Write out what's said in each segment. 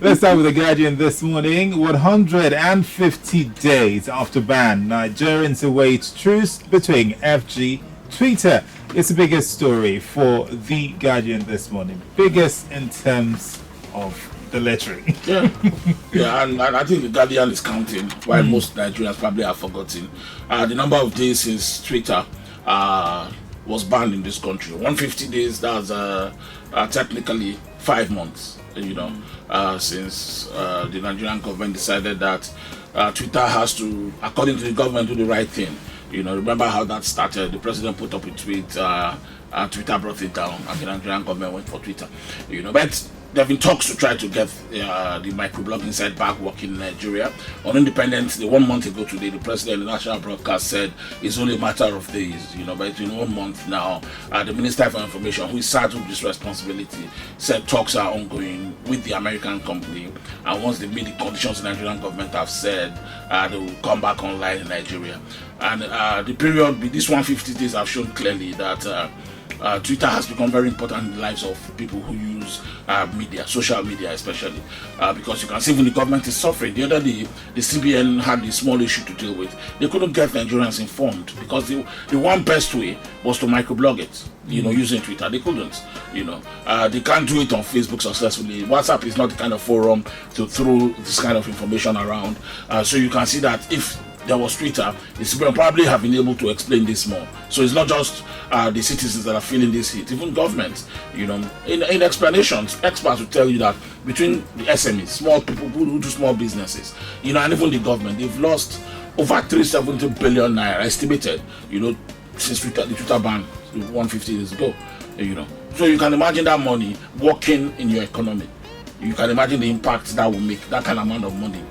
Let's start with The Guardian this morning. 150 days after ban, Nigerians await truce between FG Twitter. It's the biggest story for The Guardian this morning. Biggest in terms of the lettering. Yeah, and I think The Guardian is counting, while most Nigerians probably have forgotten. The number of days since Twitter was banned in this country. 150 days, that's technically 5 months, since the Nigerian government decided that Twitter has to, according to the government, do the right thing. Remember how that started. The president put up a tweet, Twitter brought it down, and the Nigerian government went for Twitter. But there have been talks to try to get the microblogging side back working in Nigeria. On Independence, 1 month ago today, the president of the national broadcast said it's only a matter of days, but in 1 month now, the Minister for Information, who is saddled with this responsibility, said talks are ongoing with the American company, and once they meet the conditions the Nigerian government have said, they will come back online in Nigeria. And the period, these 150 days have shown clearly that Twitter has become very important in the lives of people who use media, social media especially, because you can see when the government is suffering. The other day, the CBN had a small issue to deal with. They couldn't get Nigerians informed because the one best way was to microblog it, using Twitter. They couldn't, they can't do it on Facebook successfully. WhatsApp is not the kind of forum to throw this kind of information around. So you can see that if there was Twitter, the CBN probably have been able to explain this more. So it's not just the citizens that are feeling this heat, even government. In explanations, experts will tell you that between the SMEs, small people who do small businesses, and even the government, they've lost over 370 billion naira estimated, since the Twitter ban 150 days ago. So you can imagine that money working in your economy. You can imagine the impact that will make, that kind of amount of money,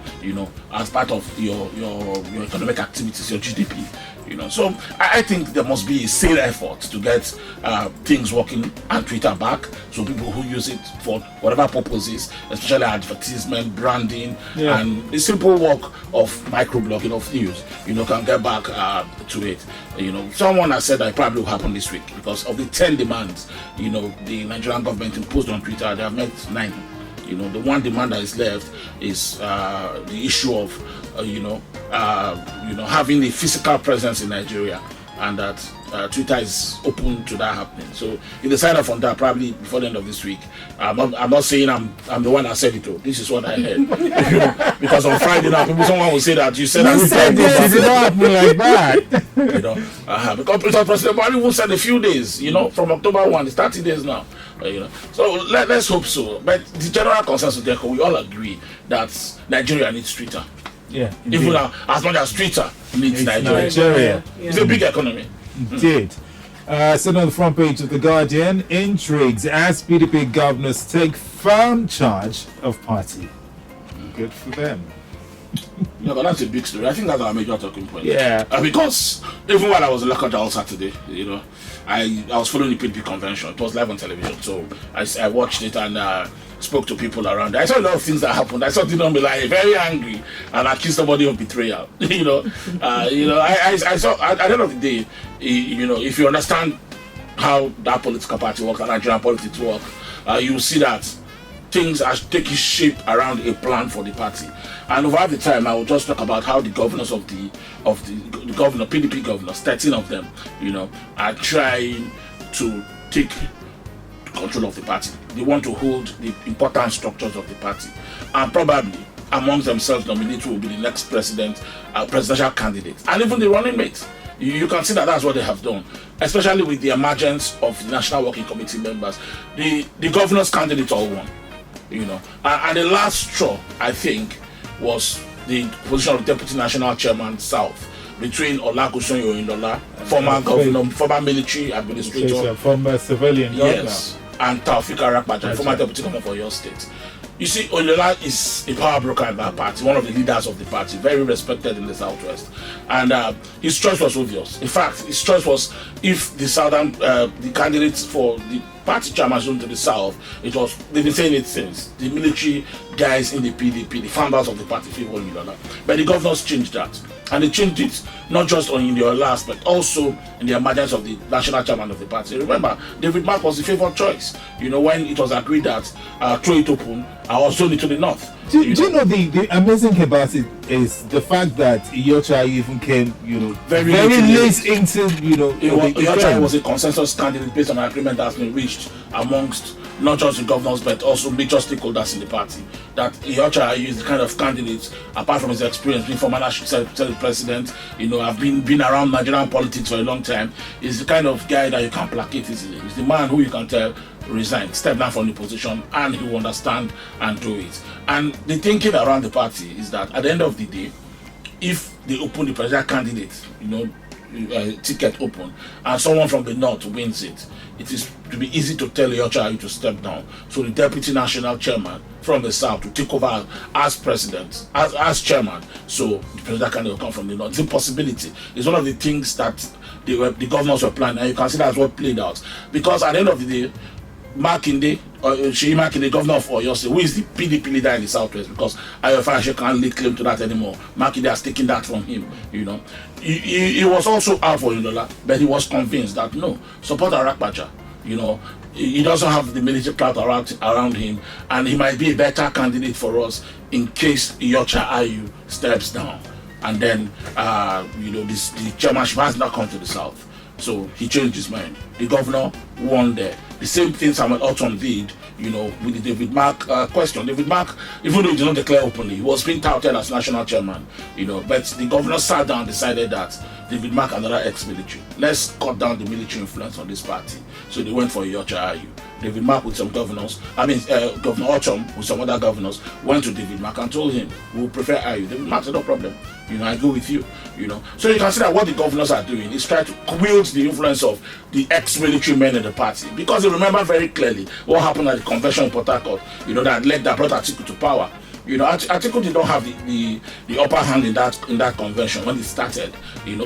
as part of your economic activities, your GDP. So I think there must be a sale effort to get things working and Twitter back, so people who use it for whatever purposes, especially advertisement, branding, and the simple work of microblogging of news, can get back to it. Someone has said that it probably will happen this week because of the 10 demands, the Nigerian government imposed on Twitter. They have met 9. The one demand that is left is the issue of, having a physical presence in Nigeria, and that Twitter is open to that happening. So if they sign up on that, probably before the end of this week. I'm not saying I'm the one that said it. This is what I heard. Because on Friday now, someone will say that you said that. You said this. It don't happen like that. Because President Buhari will said a few days. From October 1, it's 30 days now. So let's hope so. But the general consensus there, we all agree that Nigeria needs Twitter. Yeah, even as much as Twitter needs Nigeria. It's a big economy. Indeed. So on the front page of The Guardian, intrigues as PDP governors take firm charge of party. Good for them. But that's a big story. I think that's our major talking point. Yeah. Because even while I was in Lokoja all Saturday, I was following the PDP convention. It was live on television, so I watched it and spoke to people around. I saw a lot of things that happened. I saw Tinubu very angry and accused somebody of betrayal. I saw at the end of the day, if you understand how that political party works, and Nigerian politics work, you see that things are taking shape around a plan for the party. And over the time, I will just talk about how the governors of the governor, PDP governors, 13 of them, are trying to take control of the party. They want to hold the important structures of the party, and probably amongst themselves nominate who will be the next presidential candidate, and even the running mate. You can see that that's what they have done, especially with the emergence of the National Working Committee members. The governor's candidates all won, and the last straw, I think, was the position of Deputy National Chairman South between Olagunsoye Oyinlola, former governor, former military administrator, former civilian governor, and Taofik Arakpaja, former deputy governor for your state. You see, Oyinlola is a power broker in that party, one of the leaders of the party, very respected in the Southwest. And his choice was obvious. In fact, his choice was, if the Southern, the candidates for the party chairmanship to the South, they've been saying it since, the military guys in the PDP, the founders of the party, favor Oyinlola. But the governors changed that. And they changed it not just in the last, but also in the emergence of the national chairman of the party. Remember, David Mark was the favored choice, when it was agreed that throw it open, I was zone it to the north. Do you know the amazing thing about it is the fact that Iyorchia even came, very late into, Iyorchia was a consensus candidate based on an agreement that's been reached amongst not just the governors but also major stakeholders in the party. That Iyorchia is the kind of candidate, apart from his experience being former national Senate president, have been around Nigerian politics for a long time, is the kind of guy that you can placate easily. He's the man who you can tell resign, step down from the position, and he will understand and do it. And the thinking around the party is that at the end of the day, if they open the presidential candidate, ticket open, and someone from the north wins it, it is to be easy to tell Iyorchia to step down. So the deputy national chairman from the south to take over as president, as chairman. So the president candidate will come from the north. It's a possibility. It's one of the things that the governors were planning, and you can see that's what played out. Because at the end of the day, Seyi Makinde, governor of Oyo State, who is the PDP leader in the southwest, because Ayofa can't lay claim to that anymore. Makinde has taken that from him. He was also out for Inola, but he was convinced that no, support Arakpacha. He doesn't have the military clout around him, and he might be a better candidate for us in case Iyorchia Ayu steps down, and then the chairmanship has not come to the south. So he changed his mind. The governor won there. The same thing Samuel Ortom did, with the David Mark question. David Mark, even though he did not declare openly, he was being touted as national chairman, but the governor sat down and decided that David Mark, another ex-military, let's cut down the military influence on this party. So they went for Iyorchia Ayu. David Mark with some governors, Governor Ortom with some other governors, went to David Mark and told him, we prefer Ayu. David Mark said, no problem. I go with you. So you can see that what the governors are doing is trying to wield the influence of the ex-military men in the party, because they remember very clearly what happened at the convention in Port Harcourt, that brought Atiku to power. Atiku did not have the upper hand in that convention when it started.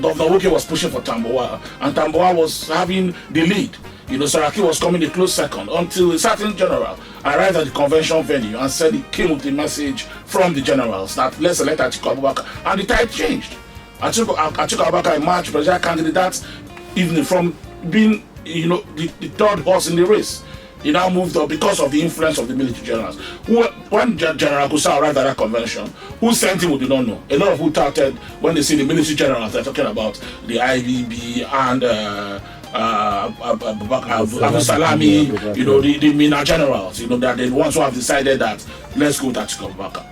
Governor Woke was pushing for Tambuwal, and Tambuwal was having the lead. Saraki was coming a close second until a certain general arrived at the convention venue and said he came with a message from the generals that let's elect Atiku Abubakar, and the tide changed. Atiku Abubakar emerged presidential candidate that evening from being the third horse in the race. He now moved up because of the influence of the military generals. When General Gusau arrived at that convention, who sent him we do not know. A lot of who touted when they see the military generals, they're talking about the IBB and Abu Salami, the Mina generals, they're the ones who have decided that let's go with Atiku Abubakar.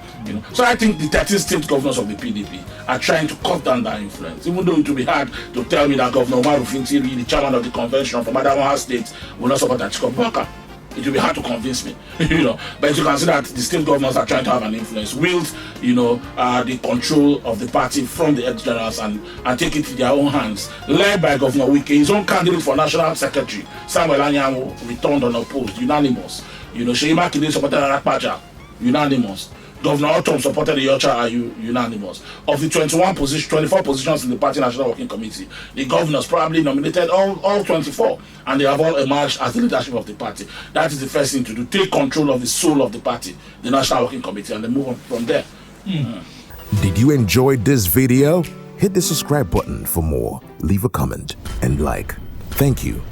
So I think the 13 state governors of the PDP are trying to cut down that influence, even though it will be hard to tell me that Governor Umaru Fintiri, the chairman of the convention from Adamawa State, will not support Atiku Abubakar. It will be hard to convince me, But you can see that the state governors are trying to have an influence, wield, the control of the party from the ex-generals and take it to their own hands. Led by Governor Wike, his own candidate for national secretary, Samuel Anyanwu, returned unopposed, unanimous. Seyi Makinde supported Arakpacha, unanimous. Governor Ortom supported Iyorchia Ayu, unanimous. Of the 24 positions in the Party National Working Committee, the governors probably nominated all 24, and they have all emerged as the leadership of the party. That is the first thing to do, take control of the soul of the party, the National Working Committee, and then move on from there. Did you enjoy this video? Hit the subscribe button for more, leave a comment, and like. Thank you.